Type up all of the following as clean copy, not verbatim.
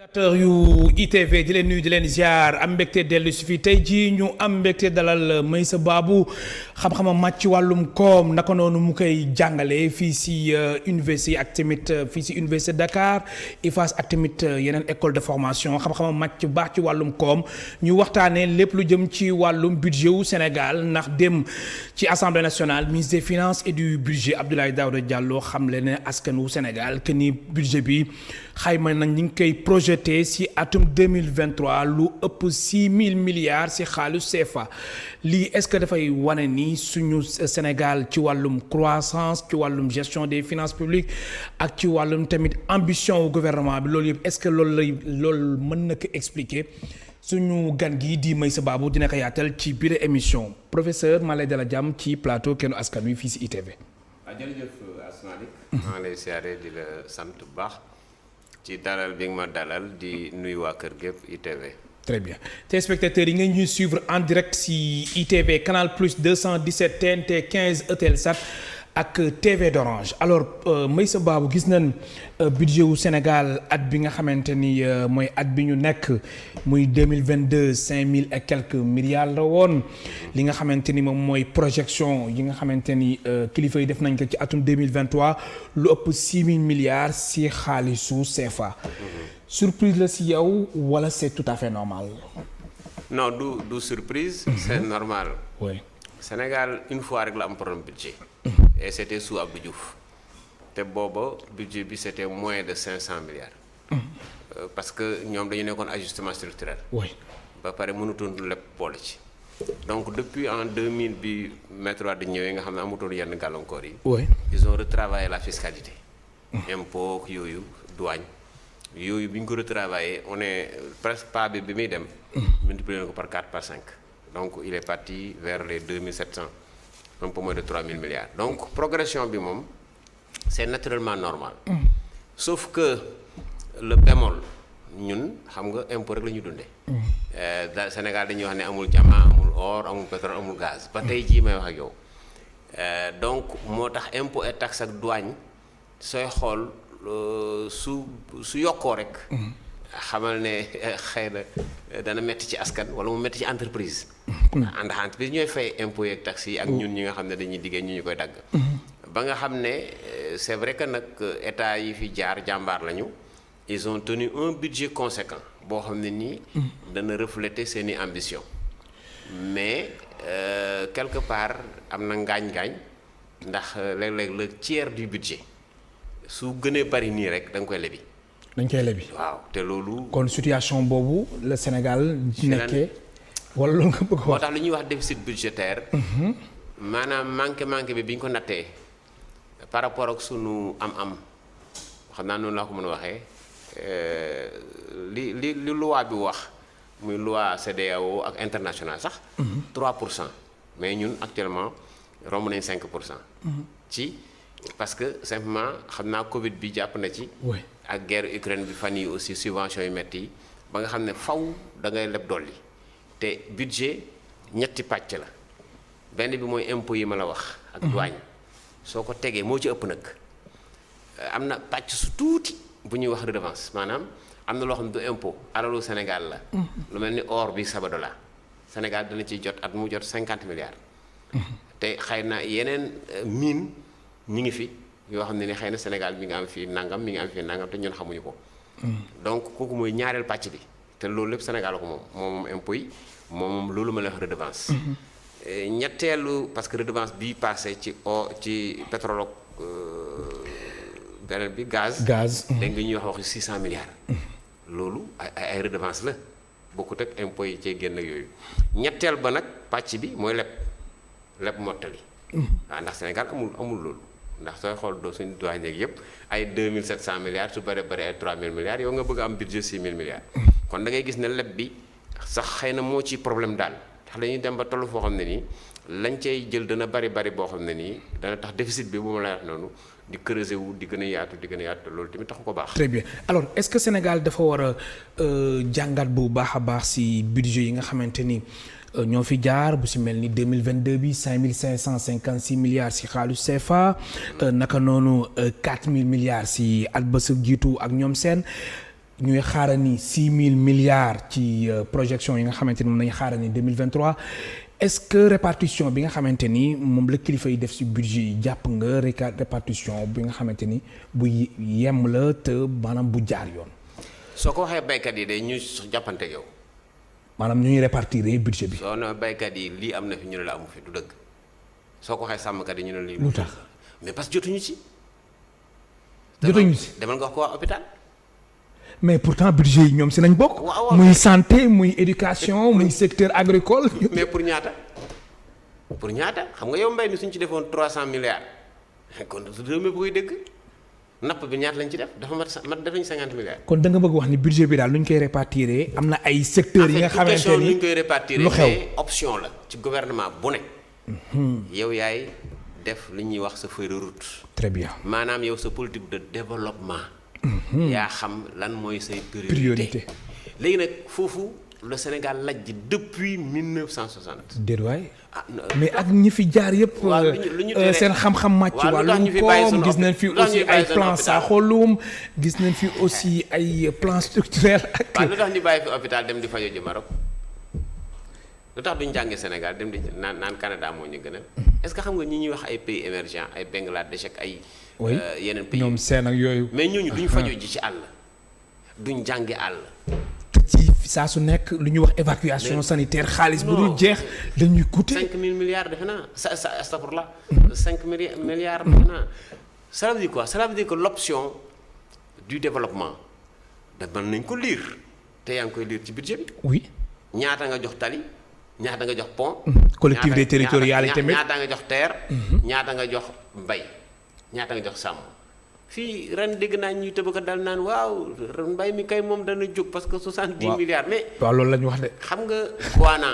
téléspectateurs yu ITV di leen nuyu di leen ziar am mbégte dellu si fi tey jii ñu am mbégte dalal Meissa Babou xam-xamam màcc ci wàllum koom naka noonu mu koy jàngale fii si université ak tamit fii si université Dakar IFAS ak tamit yeneen école de formation xam-xamam màcc baax ci wàllum koom ñu waxtaanee lépp lu jëm ci wàllum budget wu Sénégal ndax dem ci assemblée nationale ministre des finances et du budget Abdoulaye Daouda Diallo xam le ne askan wu Sénégal que ni budget bi xayma nañ ñu ngi koy projeté si atum 2023 lu ëpp 6 000 milliards si xaalis CFA lii est-ce que dafay wane ni suñu Sénégal ci wàllum croissance ci wàllum gestion des finances publiques ak ci wàllum tamit ambition wu gouvernement bi loolu yëpp est-ce que loolu mën na ko expliquer suñu gan gi di Meissa Babou dina ko yaatal ci biir émission professeur maa lay dalal jàmm ci plateau Kennu Askan Wi fii si ITV. jërëjëf Asmalik. maa ngi lay siyaare di la sant bu baax. ci dalal bi nga ma dalal di nuyu waa kër gépp ITV. très bien téléspectateurs yi ngeen ñuy suivre en direct si ITV Canal Plus 217 TNT 15 Eutelsat ak TV d'Orange alors Meissa Babou gis nañ budget wu Sénégal at bi nga xamante ni mooy at bi ñu nekk muy 2022 5000 et quelques milliards la woon li nga xamante ni moom mooy projection yi nga xamante ni kilifa yi def nañ ko ci atum 2023 lu ëpp 6000 milliards si xaalisu CFA. Surprise la si yow wala c'est tout à fait normal. non du surprise. C'est normal. oui. Sénégal une fois rek la am problème budget. et c'était sous Abdou Diouf. te booba budget bi c'était moins de 500 milliards. parce que ñoom dañu nekkoon ajustement structurel. oui. ba pare mënutoon lépp boole ci. donc depuis en 2000 bi Maître Wade ñëwee nga xam ne amutoon yenn gàllankoor yi. oui. ils ont retravaillé la fiscalité. impôt yooyu douane. yooyu bi ñu ko retravaillé on est presque pas bi muy dem. multiplié ko par 4 par 5. donc il est parti vers les 2700 un peu moins de 3000 milliards. donc progression bi moom c'est naturellement normal. sauf que le bémol ñun xam nga impôt rek la ñu dundee. Sénégal dañuy wax ne amul diamant amul or amul pétrole amul gaz. ba tey jii may wax ak yow. donc moo tax impôt et taxe ak douane sooy xool. su yokkoo rek. xamal ne xëy na dana metti ci askan wala mu metti ci entreprise. ndax entreprise ñooy fay impôts yeeg taxes yi ak ñun ñi nga xam ne dañuy liggéey ñu koy dagg. ba nga xam ne c'est vrai que nag état yi fi jaar jàmbaar lañu. ils ont tenu un budget conséquent boo xam ne nii. dana refléter seeni ambition. mais quelque part am na ngaañ-ngaañ ndax léeg-léeg le tiers du budget. su gënee bari nii rek da nga koy lebi. dañ koy lebi. waaw te loolu. kon situation boobu le Sénégal nekkee wala loolu nga bëgg a wax. moo tax lu ñuy wax déficit budgétaire. maanaam manqué bi ñu ko nattee par rapport ak sunu am-am xam naa noonu laa ko mën a waxee li loi bi wax muy loi CEDEAO ak international sax. 3%. mais ñun actuellement romb nañ 5%. ci. parce que simplement xam naa Covid bi jàpp na ci. oui. ak guerre Ukraine bi fan yi aussi subvention yu metti yi ba nga xam ne faw da ngay leb dolli te budget ñetti pàcc la benn bi mooy impôt yi ma la wax. ak douane soo ko tegee moo ci ëpp nag am na pàcc su tuuti bu ñuy wax redevance maanaam am na loo xam ne du impôt alalu Sénégal la. lu mel ni or bi Sabodala Sénégal dana ciy jot at mu jot 50 milliards. te xëy na yeneen mine. ñi ngi fi yoo xam ne ni xëy na Sénégal mi ngi am fii nangam mi ngi am fii nangam te ñun xamuñu ko. donc kooku mooy ñaareel pàcc bi te loolu lépp Sénégal ko moom impôt yi moom loolu ma la wax redevance. ñetteelu parce que redevance bii passé ci pétrole beneen bi gaz. dégg nga ñuy wax 600 milliards. loolu ay redevance la bokkut ak impôt yi cay génn ak yooyu ñetteel ba nag pàcc bi mooy leb mottali. waaw ndax Sénégal amul loolu. ndax sooy xool doo suñu douane yeeg yëpp ay 2700 milliards su bëree bëri ay 3000 milliards yow nga bëgg a am budget 6000 milliards. kon da ngay gis ne leb bi sax xëy na moo ci problème daal ndax dañuy dem ba tollu foo xam ne nii lañ cay jël dana bari boo xam ne nii dana tax déficit bi bu ma lay wax noonu di creuser wu di gën a yaatu loolu tamit taxu ko baax. très bien alors est-ce que Sénégal dafa war a jàngat bu baax a baax ci budget yi nga xamante ni. ñoo fi jaar bu si mel ni 2022 bi 5556 milliards si xaalis CFA naka noonu 4000 milliards si at ba sa jiitu ak ñoom seen ñuy xaarani 6 000 milliards ci projection yi nga xamante ni moom nañu xaarani 2023 est-ce que répartition bi nga xamante ni moom la kilifa yi def ci budget yi jàpp nga répartition bi nga xamante ni bu yem la te maanaam bu jaar yoon. soo ko waxee baykat yi de ñu jàppante yow. maanaam ñu ñuy répartir budget bi. soo ne baykat yi lii am na fi ñu ne la amu fi du dëgg soo ko waxee sàmmkat yi ñu ne lii. lu tax mais parce que jotuñu ci. jotuñu ci demal nga wax ko waa hôpital. mais pourtant budget yi ñoom si nañ bokk. muy santé muy éducation muy secteur agricole. mais pour ñaata xam nga yow mbay mi suñ ci defoon 300 milliards kon réew mi bu koy dégg napp bi ñaata lañ ci def dafa mat def nañ 50 milliards. kon da nga bëgg wax ni budget bi daal nu ñu koy répartir am na ay secteurs yi nga xamante ni lu ñu koy répartir lu xew mais option la ci gouvernement bu ne. yow yaay def li ñuy wax sa feuille de route. très bien maanaam yow sa politique de développement. yaa xam lan mooy say priorité. léegi nag foofu le Sénégal lajj depuis 1960. déet waay mais ak ñi fi jaar yëpp. seen xam-xam màcc ci wàllum koom gis nañ fi aussi ay plan Sakho gis nañ fi aussi ay plan structurel ak. waaw lu tax ñu bàyyi fi hôpital dem di fajoo ji Maroc lu tax duñ jàngee Sénégal dem di naan Canada moo ñu gënal. est-ce que xam nga ñi ñuy wax ay pays émergents ay Bangladesh ak ay. yeneen pays ñoom seen ak yooyu. mais ñooñu duñ fajoo ji ci àll duñ jàngi àll. te ci saa su nekk lu ñuy wax évacuation sanitaire xaalis bu dul jeex dañuy coûter. 5000 milliards defe naa astafurlah 5 milliards defe naa. ça veut dire quoi ça veut dire que l'option du développement da mën nañ ko lire te yaa ngi koy lire ci budget bi. oui. ñaata nga jox tali ñaata nga jox pont. collectivité territoriale yi tamit ñaata nga jox terre. ñaata nga jox mbay ñaata nga jox sàmm. fii ren dégg naa ñuy tëb ko dal naan waaw ren mbay mi kay moom dana jóg parce que 70 milliards. mais waaw loolu la ñu wax de. xam nga Guana.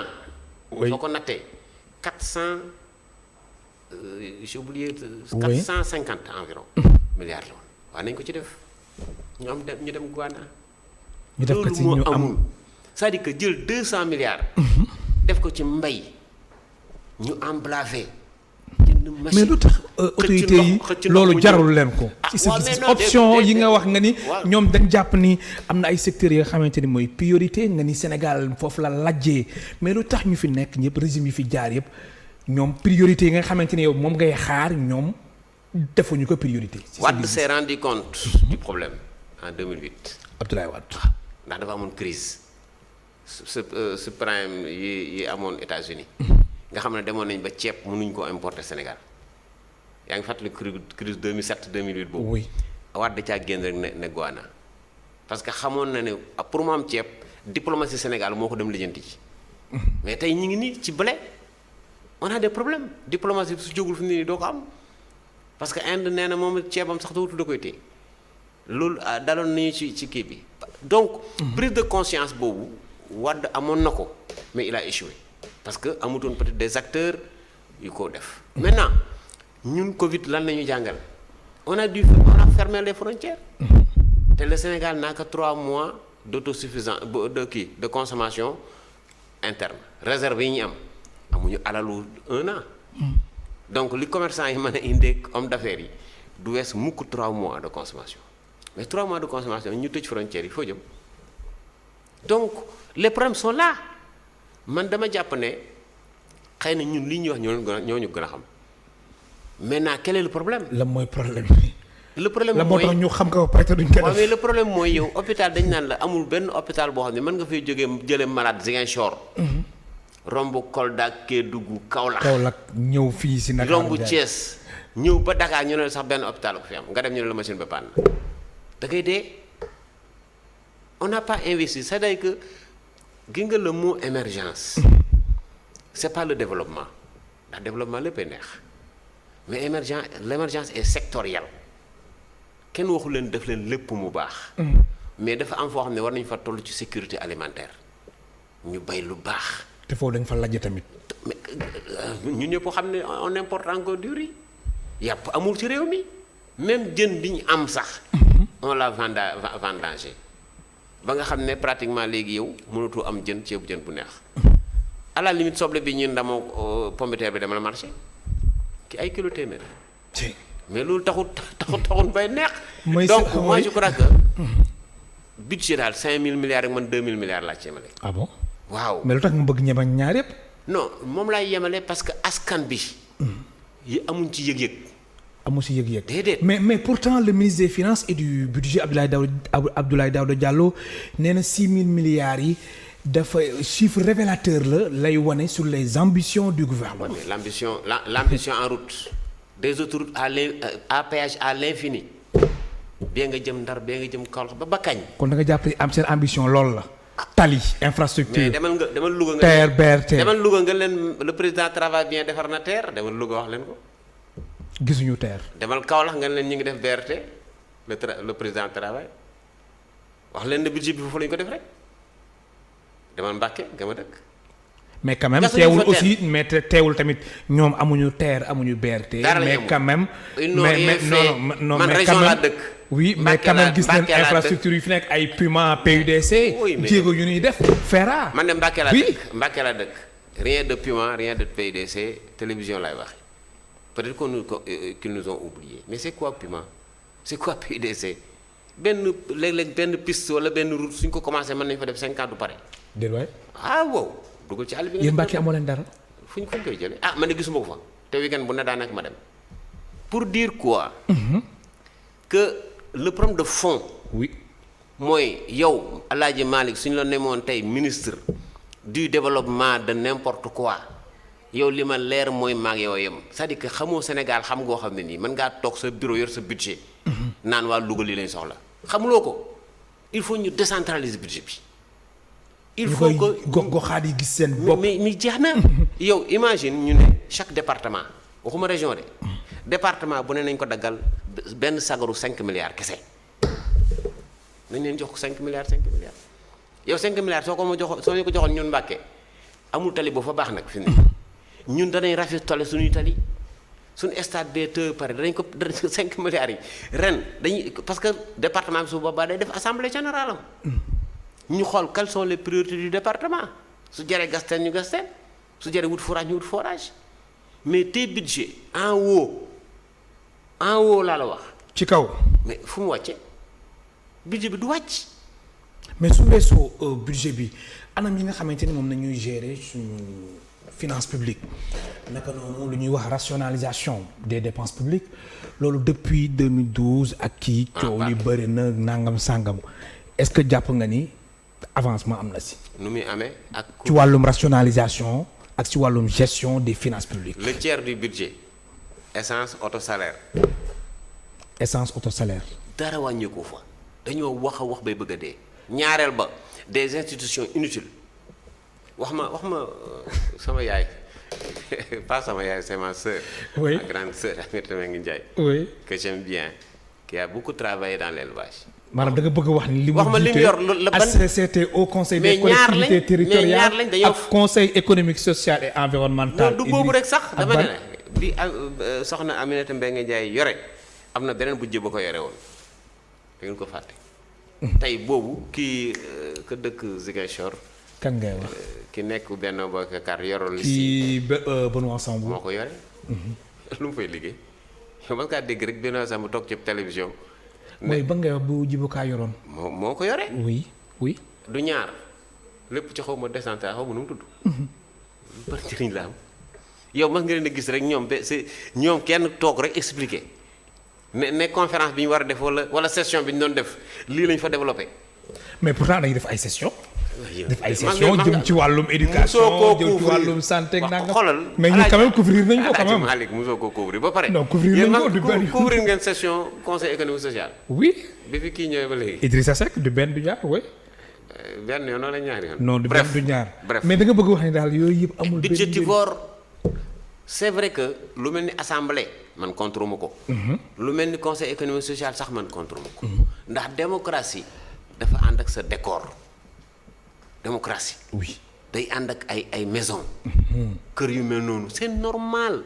oui soo ko nattee 400 j'ai oublié. 450 environ. milliards la woon waaw nañ ko ci def ñu dem Guana. ñu def ko ci ñu amul c'est-à-dire que jël 200 milliards. def ko ci mbay ñu emblavé. mais lu tax autorité yi loolu jarul leen ko. ci sa gis option yi nga wax nga ni ñoom dañ jàpp ni am na ay secteurs yi nga xamante ni mooy priorité nga ni Sénégal foofu la lajjee mais lu tax ñu fi nekk ñëpp régime yi fi jaar yëpp ñoom priorité yi nga xamante ni yow moom ngay xaar ñoom defuñu ko priorité. Wade s'est rendu compte du problème en 2008. Abdoulaye Wade. ndax dafa amoon crise subprime yi amoon États-Unis nga xam ne demoon nañ ba ceeb mënuñ koo importer Sénégal yaa ngi fàttali crise 2007 2008 boobu. oui Wade caa génn rek ne Guana parce que xamoon na ne pour mu am ceeb diplomatie Sénégal moo ko dem lijjanti ci mais tey ñu ngi nii ci blé on a des problèmes diplomatie bi su jógul fi mu ne nii doo ko am parce que Inde nee na moom ceebam sax dootul da koy téye loolu daloon nañu ci kii bi donc. prise de conscience boobu Wade amoon na ko mais il a échoué. parce que amutoon peut-être des acteurs yu ko def. maintenant ñun Covid lan la ñu jàngal on a fermer les frontières. te le Sénégal n'a que 3 mois d'autosuffisance de consommation interne réserve yi ñu amuñu alalu 1 an. donc li commerçant yi mën a indi homme d'affaires yi du wees mukk 3 mois de consommation mais 3 mois de consommation ñu tëj frontières yi foo jëm donc les problèmes sont là. man dama jàpp ne xëy na ñun li ñuy wax ñoo ñu gën a xam maintenant quel est le problème. lan mooy problème bi. le problème la mooy moo tax ñu xam ko peut-être duñ ko def. waaw mais le problème mooy yow hôpital dañ naan la amul benn hôpital boo xam ne mën nga fay jógee jëlee malade Ziguinchor. romb Kolda Kédougou Kaolack ñëw fii si naka romb Thiès ñëw ba Dakar ñu ne la sax benn hôpital ko fi am nga dem ñu ne la machine ba panne da ngay dee on n'a pas investi c'est-à-dire que. gi nga le mot émergence c'est pas le développement ndax développement léppay neex mais l'émergence est sectorielle kenn waxu leen def leen lépp mu baax. mais dafa am foo xam ne war nañu fa toll ci sécurité alimentaire ñu bay lu baax. te foofu dañ fa lajj tamit. mais ñun ñëpp xam ne on importe encore du riz yàpp amul ci réew mi même jën bi ñu am sax. on l'a vendangé. ba nga xam ne pratiquement léegi yow mënatoo am jën ceebu jën bu neex à la limite soble bi ñun ndamoo pomme de terre bi dama la marché ki ay kilo téeméer mais loolu taxut bay neex. donc moi je crois que budget daal 5000 milliards ak man 2000 milliards laa ci yemale. ah bon waaw mais lu tax nga bëgg ñebe ñaar yëpp. non moom laay yemale parce que askan bi. yi amuñ ci yëg-yëg. amu si yëg-yëg. déedéet mais pourtant le ministre des finances et du budget Abdoulaye Daouda Diallo nee na 6000 milliards yi dafa chiffre révélateur la lay wane sur les ambitions du gouvernement. mais l'ambition en route des autoroutes à péage à l'infini bee nga jëm Ndar bee nga jëm Kaolack ba kañ. kon da nga jàpp am seen ambition loolu la. tali infrastructure mais demal Louga nga. TER BRT demal Louga nga leen le président travaille bien defar na TER demal Louga wax leen ko. gisuñu TER. demal Kaolack nga leen ñu ngi def BRT le président travaille wax leen ne budget bi foofu la ñu ko def rek demal Mbàkke nga ma dëkk. mais quand même teewul aussi mais teewul tamit ñoom amuñu TER amuñu BRT. mais quand même. non man région laa dëkk. oui mais quand même gis nañ infrastructure yi fi nekk ay Puma PUDC. jéego yu ñuy def FERA. man de Mbàkke laa dëkk Mbàkke laa dëkk. rien de Puma rien de PUDC télévision laay wax peut-être qu'ils nous ont oublié mais c'est quoi Puma c'est quoi PUDC léeg-léeg benn piste wala benn route suñ ko commencé mën nañu fa def 5 ans du pare. déedéet waay. ah wow dugal ci àll bi. yéen Mbàkke amoo leen dara. fu ñu koy jëlee ah man de gisuma ko fa te weekend bu ne daanaka ma dem pour dire quoi. que le problème de fond. oui mooy yow El Hadj Malick suñu la nemoon tey ministre du développement de n'importe quoi yow li ma leer mooy maag yow yem c'est-à-dire que xamoo Sénégal xam ngoo xam ne nii mën ngaa toog sa bureau yor sa budget. naan waa Louga lii lañ soxla xamuloo ko il faut ñu décentraliser budget bi. il faut que gox-goxaat yi gis seen bopp. mais jeex na. yow imagine ñu ne chaque département waxuma région de. département bu ne nañ ko daggal benn sagaru 5 milliards kese nañ leen jox ko 5 milliards yow 5 milliards soo ñu ko joxoon ñun Mbàkke amul tali boo fa baax nag fi ne ñun danañ rafetlu suñuy tali suñu stade bee te pare danañ ko 5 milliards yi ren dañuy parce que département bi su boobaa day def assemblée générale am. ñu xool quelles sont les priorités du département su jëree gas teen ñu gas teen su jëree wut forage ñu wut forage mais tes budgets en haut laa la wax. ci kaw. mais fu mu wàcce budget bi du wàcc. mais su weesoo budget bi anam yi nga xamante ni moom nañuy gérer suñu finance publique naka noonu lu ñuy wax rationalisation des dépenses publiques loolu depuis 2012 ak kii coow li bëri na nangam sàngam est-ce que jàpp nga ni avancement am na si. nu muy amee ak. ci wàllum rationalisation ak ci wàllum gestion des finances publiques. le tiers du budget essence auto salaire. dara wàññeeku fa dañoo wax a wax bay bëgg a dee. ñaareel ba des institutions inutiles wax ma sama yaay pas sama yaay c'est ma sœur. oui ma grande sœur Aminata Mbengue Ndiaye. oui que j'aime bien qui a beaucoup travaillé dans l'élevage. maanaam da nga bëgg wax ni li mu yor la ban HCCT au conseil des collectivités territoriales ak conseil économique social et environnemental. du boobu rek sax dama ne bi soxna Aminata Mbengue Ndiaye yore am na beneen budget ba ko yore woon da ngeen ko fàtte. tey boobu kii ka dëkk Ziguinchor. kan ngay wax. ki nekk benn bokkar yoroon. kii Benoît Sambou moo ko yore. lu mu fay liggéey yow mas ngaa dégg rek Benoît Sambou toog ci télévision. mooy ba ngay wax bu jibukaa yoroon. moo ko yore. oui. du ñaar lépp ci xaw ma décentralisation xaw ma nu mu tudd. lu bari njëriñ la am yow mas nga leen a gis rek ñoom ñoom kenn toog rek expliquer. ne conférence bi ñu war a def wala session bi ñu doon def lii lañ fa développé. mais pourtant dañuy def ay session def ay session jëm ci wàllum éducation jëm ci wàllum santé nanga xoolal mais ñu quand même couvrir nañ ko quand même. Malick mosoo ko couvrir ba pare. non couvrir nañ ko du benn couvrir ngeen session conseil économique social. oui. bi fi kii ñëwee ba léegi. Idrissa Seck du benn du ñaar oui. benn yoon wala ñaari yoon. non du benn du ñaar. bref mais da nga bëgg wax ne daal yooyu yëpp amul. budgétivore c'est vrai que lu mel ni assemblée man contre ma ko. lu mel ni conseil économique social sax man contre ma ko. ndax démocratie dafa ànd ak sa décor. démocratie. oui day ànd ak ay maison kër yu mel noonu c'est normal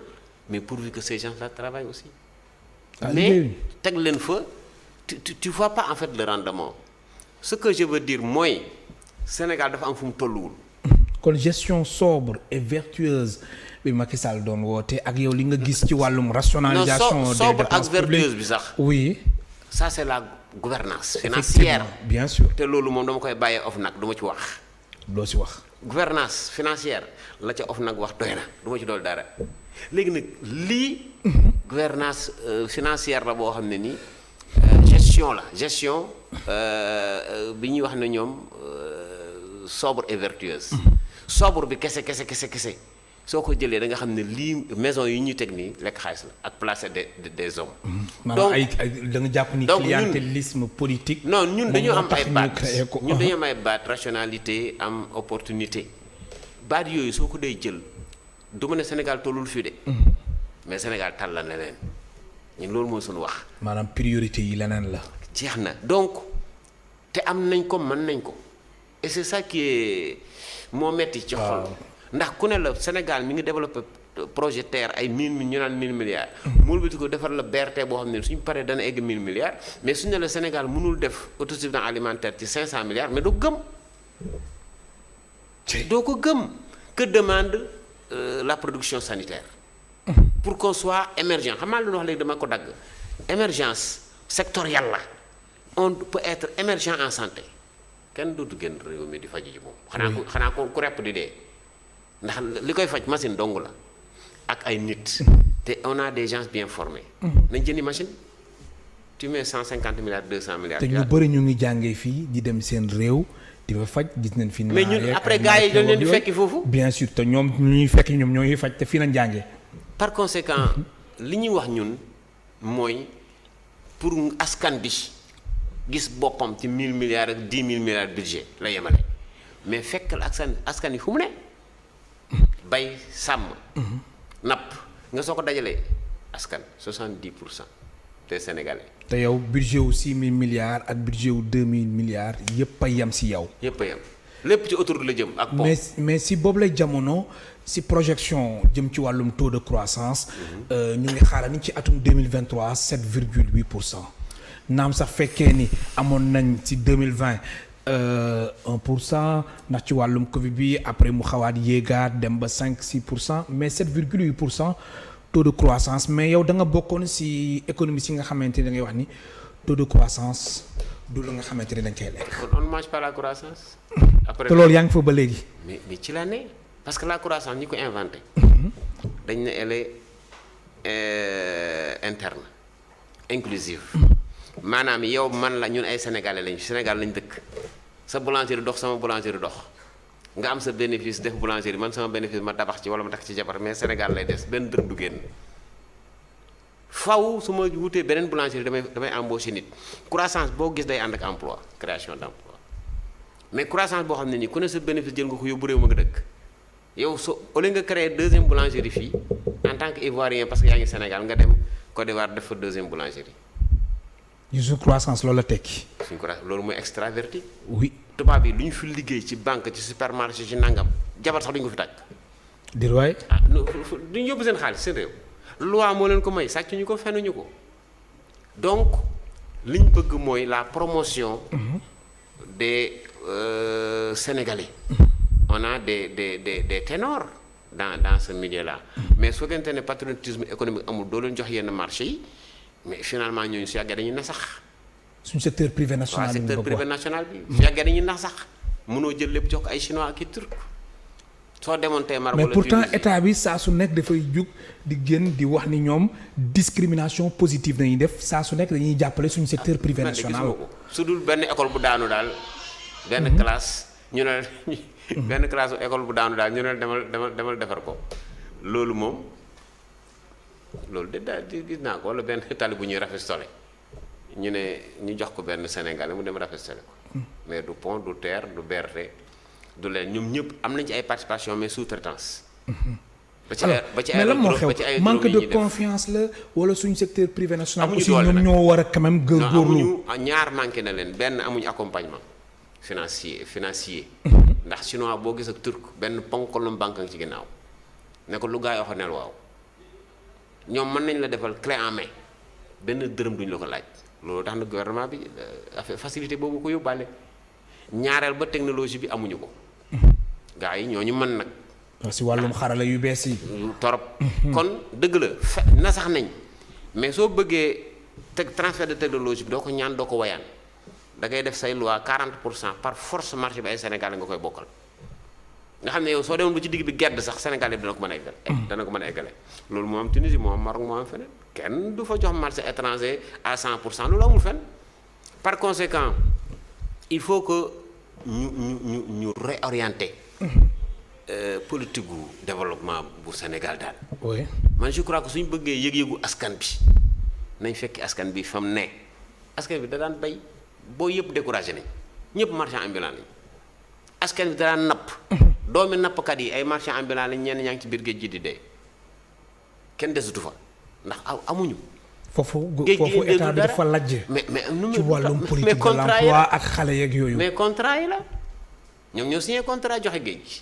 mais pourvu que ces gens là travaillent aussi. mais teg leen fa tu vois pas en fait le rendement. ce que je veux dire mooy Sénégal dafa am fu mu tolluwul. kon gestion sobre et vertueuse bi Macky Sall doon woote ak yow li nga gis ci wàllum rationalisation. non sobre ak vertueuse bi sax. oui. ça c'est la gouvernance financière. Bien sûr. te loolu moom dama koy bàyyee OFNAC du ma ci wax. loo si wax. gouvernance financière la ca OFNAC wax doy na du ma ci dool dara léegi nag lii. gouvernance financière la boo xam ne nii gestion bi ñuy wax ne ñoom sobre et vertueuse. sobre bi kese soo ko jëlee da nga xam ne lii maison yi ñuy teg nii lekk xaalis la ak placer des hommes. donc ay da nga jàpp ni clientélisme politique. non ñun dañoo am ay baat ñun dañoo am ay baat rationalité am opportunité baat yooyu soo ko dee jël du ma ne Sénégal tollul fii de. mais Sénégal tal la leneen ñun loolu mooy suñu wax. maanaam priorité yi leneen la. jeex na donc te am nañ ko mën nañ ko et c'est ça qui est moo metti ci xol. ndax ku ne la Sénégal mi ngi développé projet terre ay 1000 ñu naan 1000 milliards. mu wëlbati ko defar la BRT boo xam ne suñ paree dana egg 1000 milliards mais suñu ne la Sénégal mënul def autosuffisance alimentaire ci 500 milliards mais doo gëm. doo ko gëm que demande la production sanitaire. pour qu'on soit émergent xam nga lu ñu wax léegi dama ko dagg émergence sectorielle la on peut être émergent en santé kenn dootu génn réew mi di faju ji moom. xanaa ko ku repp di dee. ndax li koy faj machine dong la ak ay nit te on a des gens bien formés. nañ jëndi machine tu mets 150 milliards 200 milliards. te ñu bëri ñu ngi jàngee fii di dem seen réew di fa faj gis nañ fi. mais ñun après gars yi dañ leen di fekki foofu. bien sûr te ñoom ñuy fekki ñoom ñoo ñuy faj te fii lañ jàngee. par conséquent li ñuy wax ñun mooy pour askan bi gis boppam ci 1000 milliards ak 10 000 milliards budget la yemale mais fekkal askan yi fu mu ne. bay sàmm. napp nga soo ko dajalee askan 70% des Sénégalais. te yow budget wu 6000 milliards ak budget wu 2000 milliards yëpp a yem si yow. yëpp a yem lépp ci autoroute la jëm ak pont. mais si boobu lay jamono si projection jëm ci wàllum taux de croissance. ñu ngi xaaral ni ci atum 2023 7,8%. naam sax fekkee ni amoon nañ ci 2020. 1% ndax ci wàllum Covid bi après mu xawaat yéegaat dem ba 5-6% mais 7,8% taux de croissance mais yow da nga bokkoon ci économie si nga xamante ni da ngay wax ni taux de croissance du la nga xamante ni dañ koy lekk. on ne mange pas la croissance. après te loolu yaa ngi fa ba léegi. mais ci la ne parce que la croissance ñi ko inventé. dañ ne elle est interne inclusive. maanaam yow man la ñun ay sénégalais lañ Sénégal lañ dëkk sa boulangerie dox sama boulangerie dox nga am sa bénéfice def boulangerie man sama bénéfice ma tabax ci wala ma tax ci jabar mais Sénégal lay des benn dërëm du génn faw su ma wutee beneen boulangerie damay embaucher nit croissance boo gis day ànd ak emploi création d'emploi mais croissance boo xam ne nii ku ne sa bénéfice jël nga ko yóbbu réew ma nga dëkk yow au lieu nga créer deuxième boulangerie fii en tant que ivoirien parce que yaa ngi Sénégal nga dem Côte d'Ivoire def fa deuxième boulangerie. suñu croissance loolu la tekki. suñu croissance loolu mooy extraverti. oui tubaab yi lu ñu fi liggéey ci banque ci supermarché ci nangam jabar sax duñu ko fi tàkk. di waay. ah duñu yóbbu seen xaalis seen réew. loi moo leen ko may sàcc ñu ko fenuñu ko donc li ñu bëgg mooy la promotion. des Sénégalais. on a des ténors dans ce milieu là. mais su fekkente ne patriotisme économique amul doo leen jox yenn marché yi. mais finalement ñooñu su yàggee dañuy nasax. suñu secteur privé national bi secteur privé national bi. su yàggee dañuy nasax mënoo jël lépp jox ko ay chinois ak i turc soo demoon tey Maroc mais pourtant état bi saa su nekk dafay jug di gën di wax ni ñoom discrimination positive dañuy def saa su nekk dañuy jàppale suñu secteur privé national. su dul benn école bu daanu daal. benn classe ñu ne benn classe école bu daanu daal ñu ne demal defar ko loolu moom. loolu de daal di gis naa ko wala benn tali bu ñuy rafistole ñu ne ñu jox ko benn Sénégalais mu dem rafistole ko mais du pont du terre du BRT du leen ñoom ñëpp am nañ ci ay participation mais sous-traitance. ba ci ay lan moo xew manque de confiance la wala suñu secteur privé national. amuñu aussi doole ñoom ñoo war a quand même góorgóorlu. amuñu ñaar manqué na leen benn amuñu accompagnement financier. ndax chinois boo gis ak turc benn ponkalum banque nga ci ginnaaw ne ko lu gaa yi waxoon neel waaw. ñoom mën nañ la defal clé en main benn dërëm duñ la ko laaj loolu tax na gouvernement bi facilité boobu ko yóbbaale ñaareel ba technologie bi amuñu ko gars yi ñooñu mën nag. si wàllum xarala yu bees yi. torop kon dëgg la na sax nañ mais soo bëggee transfert de technologie bi doo ko ñaan doo ko wayaan da ngay def say loi 40% par force marché bi ay Sénégalais nga koy bokkal nga xam ne yow soo demoon ba ci digg bi gedd sax Sénégalais bi dana ko mën a eggal dana ko mën a eggale loolu moo am Tunisie moo am Maroc moo am feneen kenn du fa jox marché étranger à 100% loolu amul fenn par conséquent il faut que ñu réorienter politique gu développement bu Sénégal daal. oui man je crois que suñu bëggee yëg-yëgu askan bi nañ fekki askan bi fa mu ne askan bi da daan bay boo yëpp découragé nañ ñëpp marchand ambulant lañ askan bi da daan napp doomi nappkat yi ay marchand ambulant lañ ñenn ñaa ngi ci biir géej gi di dee kenn desatu fa ndax amuñu. foofu état bi dafa lajj. mais ci wàllum politique de l'emploi ak xale yeeg yooyu. mais contrat yi la ñoom ñoo signé contrat joxe géej gi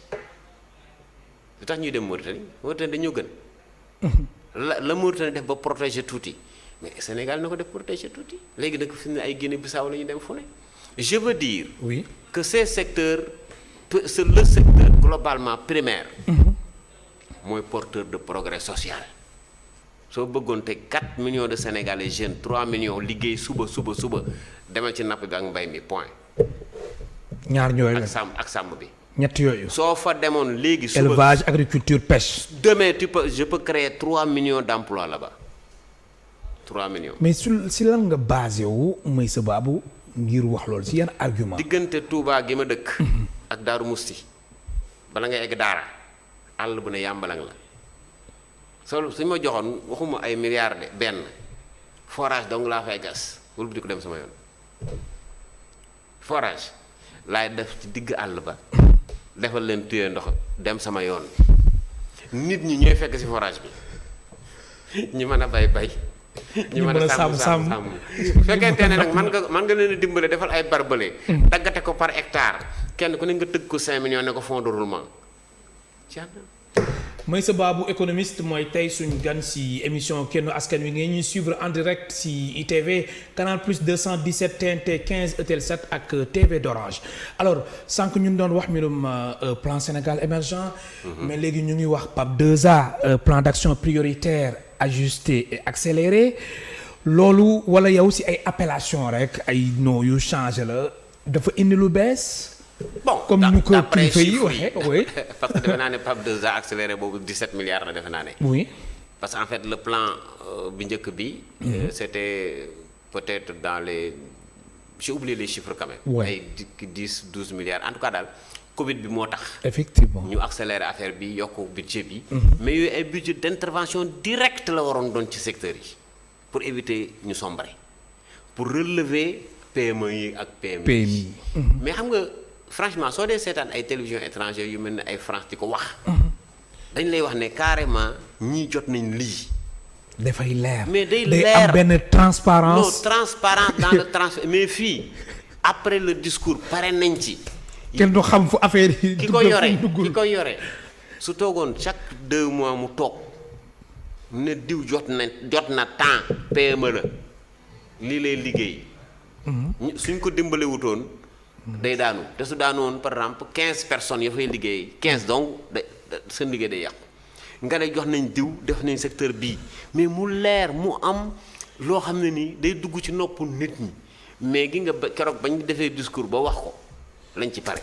lu tax ñuy dem Mauritanie dañoo gën. la Mauritanie def ba protéger tuuti mais Sénégal na ko def protéger tuuti léegi nag fi mu ne ay Guinée-Bissau la ñu dem fu ne. je veux dire. oui que ces secteurs c'est le secteur globalement primaire. mooy porteur de progrès social. soo bëggoon te 4 millions de Sénégalais jeunes 3 millions liggéey suba demal ci napp bi ak mbay mi point. ñaar ñooy la ak sàmm bi. ñett yooyu. soo fa demoon léegi. suba élevage agriculture pêche. demain je peux créer 3 millions d'emplois là-bas 3 millions. mais si lan nga basé wu Meissa Babou ngir wax loolu si yan argument. diggante Touba gi ma dëkk. ak Daaru Musti bala ngay egg Daara àll bu ne yàmbalang la. suñ ma joxoon waxuma ay milliards de benn forage donc laa fay gas wala bu di ko dem sama yoon forage laay def ci digg àll ba defal leen tuyee ndox dem sama yoon nit ñi ñooy fekk ci forage bi ñi mën a bay ñi mën a sàmm bu fekkente ne nag man nga leen a dimbale defal ay barbelé daggate ko par hectare kenn ku ne nga tëgg ko 5 millions ne ko fonds de roulement Meissa Babou économiste mooy tey suñ gan si émission Kennu Askan Wi ngeen ñuy suivre en direct si ITV Canal Plus 217 TNT 15 Eutelsat ak TV d'Orange alors sànq ñu doon wax mbirum plan Sénégal émergent mais léegi ñu ngi wax PAP 2A plan d'action prioritaire ajusté et accéléré loolu wala yow si ay appellation rek ay noms yu changé la dafa indi lu bees. bon comme ñu ko kilifa yi waxee oui. parce que defe naa ne PAP 2A accéléré boobu 17 milliards la defe naa ne. oui parce que en fait le plan bi njëkk bi. c'était peut-être dans les j'ai oublié les chiffres quand même. ay 10-12 milliards en tout cas daal Covid bi moo tax. effectivement ñu accéléré affaire bi yokk budget bi. mais yooyu ay budget d'intervention directe la waroon doon ci secteur yi pour éviter ñu sombrer pour relever PME yi ak PMI. mais xam nga. franchement soo dee seetaan ay télévision étrangère yu mel ne ay France di ko wax dañ lay wax ne carrément ñii jot nañ lii. dafay leer mais day am benn transparence. non transparence dans le transfert mais fii après le discours pare nañ ci. kenn du xam fu affaire yi. ki ko yore su toogoon chaque 2 mois mu toog ne diw jot na temps PME la lii lay liggéey. suñ ko dimbale wutoon. day daanu te su daanu woon par exemple 15 personnes ya fay liggéey 15 donc seen liggéey day yàqu nga ne jox nañ diw def nañ secteur bii mais mu leer mu am loo xam ne nii day dugg ci noppu nit ñi mais gi nga keroog bañ defee discours ba wax ko lañ ci pare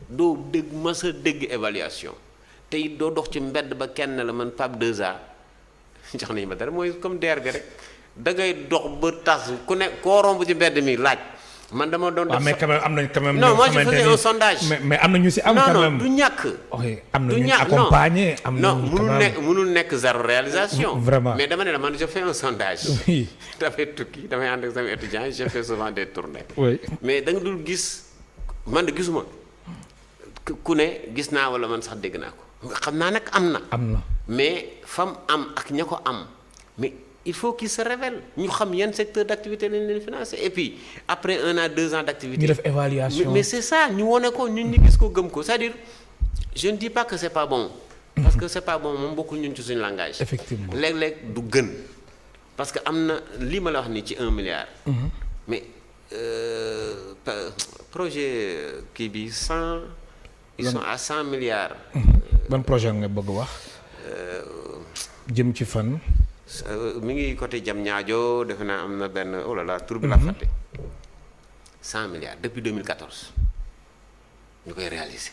doo dégg mas a dégg évaluation te it doo dox ci mbedd ba kenn la man PAP 2A jox nañ ma dara mooy comme DER bi rek da ngay dox ba tas ku ne koo romb ci mbedd mi laaj. man dama doon def mais quand même am nañ quand même. non moi je faisais un sondage. mais am na ñu si am. quand même non du ñàkk. am na ñu accompagner. am na mënul nekk zéro réalisation. vraiment mais dama ne la man je fais un sondage. oui dafay tukki damay ànd ak sama étudiant je fais souvent des tournées. oui mais da nga dul gis man de gisuma ku ne gis naa wala man sax dégg naa ko xam naa nag am na. mais fam am ak ña ko am mais. il faut qu'ils se révèlent ñu xam yan secteur d'activité lañ leen financer et puis après 1 an 2 ans d'activité ñu def évaluation mais c'est ça ñu wone ko ñun ñu gis ko gëm ko c'est-à-dire je ne dis pas que c'est pas bon parce que c'est pas bon moom bokkul ñun ci suñu langage. effectivement léeg-léeg du gën parce que am na lii ma la wax nii ci 1 milliard. mais projet kii bi 100 ils sont à 100 milliards. ban projet nga bëgg wax. jëm ci fan. mi ngi côté Diamniadio defe naa am na benn oh là là tur bi la fàtte 100 milliards depuis 2014 ñu koy réaliser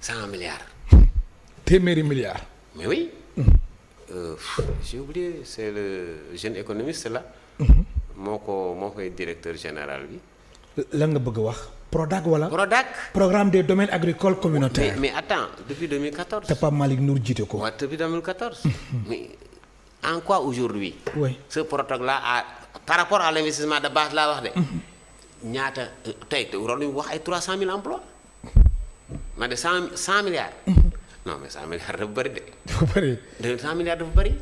100 milliards. téeméeri milliards. mais oui. J'ai oublié c'est le jeune économiste là. moo koy directeur général bi. lan nga bëgg a wax. Prodac wala. Prodac. programme des domaines agricoles communautaires. mais attends depuis 2014. te Pape Malick Ndour jiite ko. waaw depuis 2014. mais en quoi aujourd'hui. oui ce Prodac là par rapport à l'investissement de base laa wax de. ñaata tey waroon nañu wax ay 300 000 emplois. ma de 100 milliards. non mais 100 milliards dafa bëri de. dafa bëri. 100 milliards dafa bëri.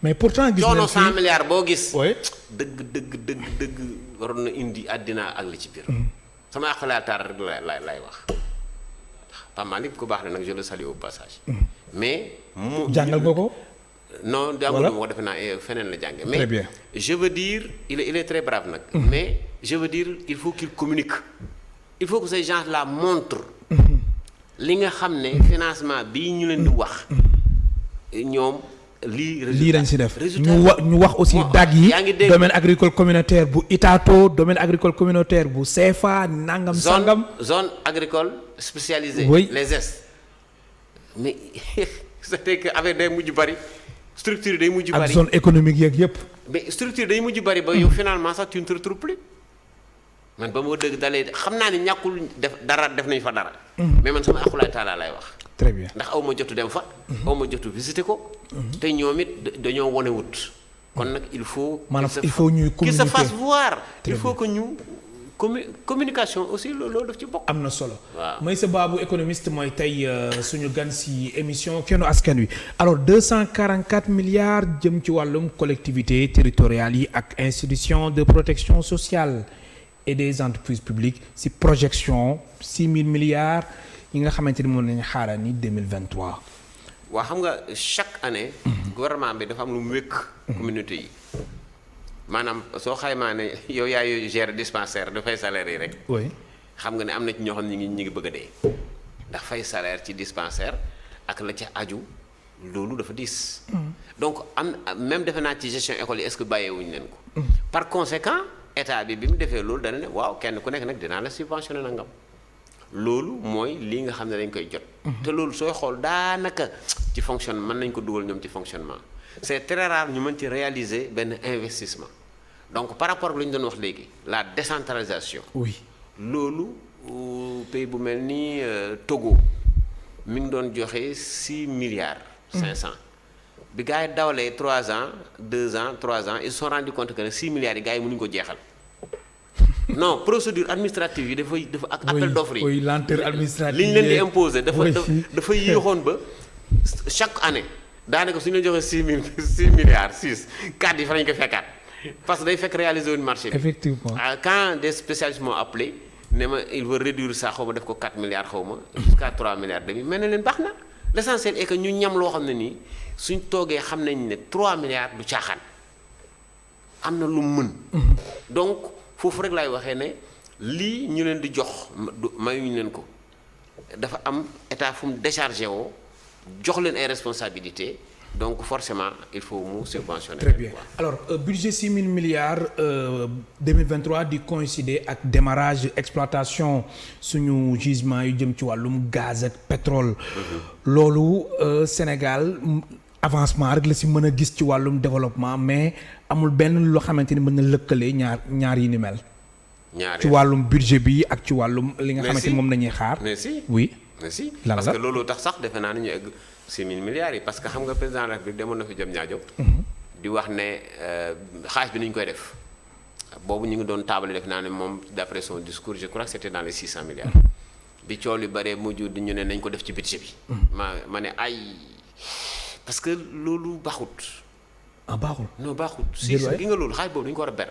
mais pourtant gis nañu coono 100 milliards boo gis. oui. dëgg waroon na indi àddina ak li ci biir. sama axalaat taar rek lay wax. Pape Malick ku baax na nag je le salue au passage. mais mu jàngal nga ko. non jàngal ma ko defe naa feneen la jànge mais très bien. je veux dire il est très brave nag. mais je veux dire il faut qu'il communique. il faut que ces gens là montrent. li nga xam ne financement bii ñu leen di wax. ñoom lii lañ si def ñu wax aussi dag yi domaine agricole communautaire bu Itato domaine agricole communautaire bu CFA nangam sangam. zone agricole spécialisée. oui les ZES. mais c'est que avec day mujj bari structure day mujj bari ak zone économique yeeg yëpp. mais structure day mujj bari ba yow finalement sax tu ne te retrouves plus. man ba moo dëgg dalee xam naa ne ñàkkul def nañu fa dara. mais man sama akulaay taala lay wax. très bien ndax aw ma jotu dem fa. aw ma jotu visiter ko. te ñoom it dañoo wane wut. kon nag il faut. maanaam il faut ñuy communiquer qu'il se fasse voir. il faut que ñu communication aussi loolu daf ci bokk. am na solo. waaw Meissa Babou économiste mooy tey suñu gan si émission Kennu Askan Wi. alors 244 milliards jëm ci wàllum collectivités territoriales yi ak institutions de protection sociale et des entreprises publiques si projection 6 000 milliards yi nga xamante ni moom lañu xaaral ni 2023. waaw xam nga chaque année. gouvernement bi dafa am lu mu wékk. communauté yi maanaam soo xaymaa ne yow yaay gérer dispensaire dafay salaire yi rek. oui xam nga ne am na ci ñoo xam ne ñi ngi bëgg a dee ndax fay salaire ci dispensaire ak la ca aju loolu dafa diis. donc am même defe naa ci gestion école yi est-ce que bàyyeewuñu leen ko. par conséquent état bi mu defee loolu dana ne waaw kenn ku nekk nag dinaa la subventionné nangam. loolu mooy lii nga xam ne dañ koy jot. te loolu sooy xool daanaka ci fonctionnement mën nañ ko dugal ñoom ci fonctionnement c'est très rare ñu mën ci réaliser benn investissement donc par rapport ak lu ñu doon wax léegi la décentralisation. oui loolu pays bu mel ni Togo mi ngi doon joxe 6 milliards. 500 bi gars yi dawalee 3 ans 2 ans 3 ans ils se sont rendu compte que ne 6 milliards yi gars yi mënuñu ko jeexal. non procédure administrative yi dafa ak appel d'offre yi. oui lenteur administrative li ñu leen di imposer dafa yéexoon ba chaque année daanaka su ñu la joxee 6 milliards 6 4 yi fa lañu ko fekkaat parce que day fekk réaliser woon marché bi. effectivement quand des spécialistes m'ont appelé ne ma il veut réduire ça xaw ma def ko 4 milliards xaw ma jusqu'à 3 milliards demi mais ne leen baax na l'essentiel est que ñu ñam loo xam ne nii suñ toogee xam nañ ne 3 milliards du caaxaan am na lu mën. donc foofu rek laay waxee ne lii ñu leen di jox mayuñu leen ko dafa am état fu mu déchargé woo jox leen ay responsabilités donc forcément il faut mu subventionner. très bien alors budget 6 000 milliards 2023 di coïncider ak démarrage exploitation suñu gisement yu jëm ci wàllum gaz ak pétrole. loolu Sénégal avancement rek la si mën a gis ci wàllum développement mais amul benn loo xamante ni mën na lëkkale ñaar yi ni mel. ci wàllum budget bi ak ci wàllum. li nga xamante ni moom nañuy xaar. mais si oui. mais si lan parce la que loolu tax sax defe naa ne ñu egg 6 000 milliards yi parce que xam nga président de la République demoon na fi Diamniadio di wax ne xaalis bi ni ñu koy def boobu ñu ngi doon taabale def naa ne moom d'après son discours je crois que c'était dans les 600 milliards. bi coow li bëree mujj di ñu ne nañ ko def ci budget bi. ma ne ay parce que loolu baaxut. ah baaxul. non baaxut. si gi nga loolu xaalis boobu dañu ko war a ber.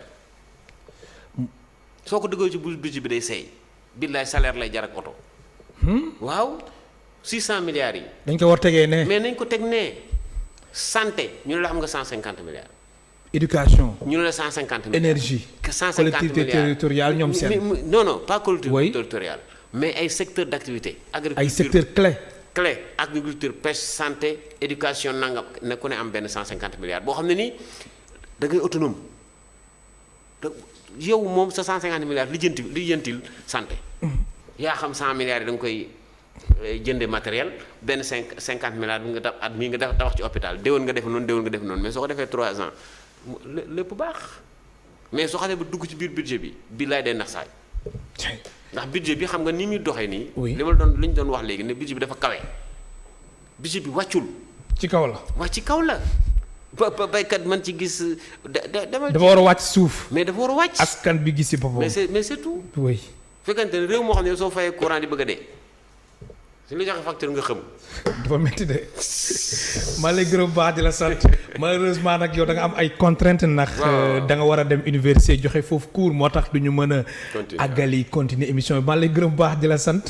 soo ko dëggoo ci budget bi day seey. billaay salaire lay jar ak oto. waaw 600 milliards yi. dañ ko war tegee ne. mais nañ ko teg nee santé ñu ne la am nga 150 milliards. éducation. ñu ne la 150 milliards. énergie. 150 milliards collectivité territoriale ñoom seen. non pas collectivité territoriale mais ay secteurs d'activité. agriculture ay secteurs clés. clé agriculture pêche santé éducation nangam ne ku ne am benn 150 milliards boo xam ne nii da ngay autonome yow moom sa 150 milliards lijjantil santé. yaa xam 100 milliards yi da nga koy jënde matériel benn 50 milliards bi nga def at mii nga def tabax ci hôpital déwén nga def noonu mais soo ko defee 3 ans lépp baax mais soo xasee ba dugg ci biir budget bi laay day nax saay ndax budget bi xam nga ni muy doxee nii. li ñu doon wax léegi ne budget bi dafa kawe. budget bi wàccul. ci kaw la. waa ci kaw la. ba baykat man ci gis. dafa war a wàcc suuf. mais dafa war a wàcc. askan bi gis ci boppam. mais c'est tout. oui. fekkante ne réew moo xam ne soo fayee courant di bëgg a dee su ñu joxe facture nga xam. dafa métti de maa lay gërëm baax di la sant malheureusement nag yow da nga am ay contraintes ndax da nga war a dem université joxe foofu cours moo tax du ñu mën a. àggali continuer émission bi maa lay gërëm baax di la sant.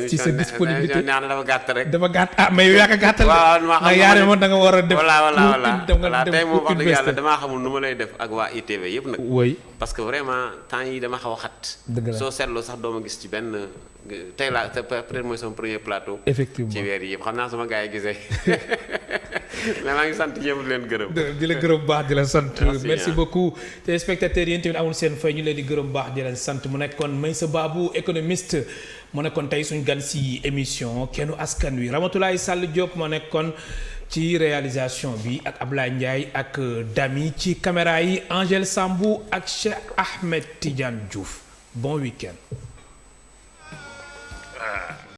ci sa disponibilité dafa gàtt rek. dafa gàtt mais yow yaa ko gàttal. waaw yaa ne moom da nga war a def. voilà tey moom wax dëgg yàlla damaa xamul nu ma lay def ak waa ITV yëpp nag. oui parce que vraiment temps yi dama xaw a xat. dëgg la soo seetloo sax doo ma gis ci benn tey laa peut-être mooy sama premier plateau. effectivement ci weer yi yëpp xam naa sama gars yi gisee mais maa ngi sant ñëpp di leen gërëm. di la gërëm baax di la sant. merci beaucoup téléspectateurs yéen tamit amul seen fay ñu leen di gërëm baax di leen sant mu nekkoon Meissa Babou économiste mu nekkoon tey suñu gan si émission kennu askan wi Ramatoulaye Sall Diop moo nekkoon ci réalisation bi ak Ablaye Ndiaye ak Dami ci caméra yi Angèle Sambou ak Cheikh Ahmed Tidiane Diouf bon week-end.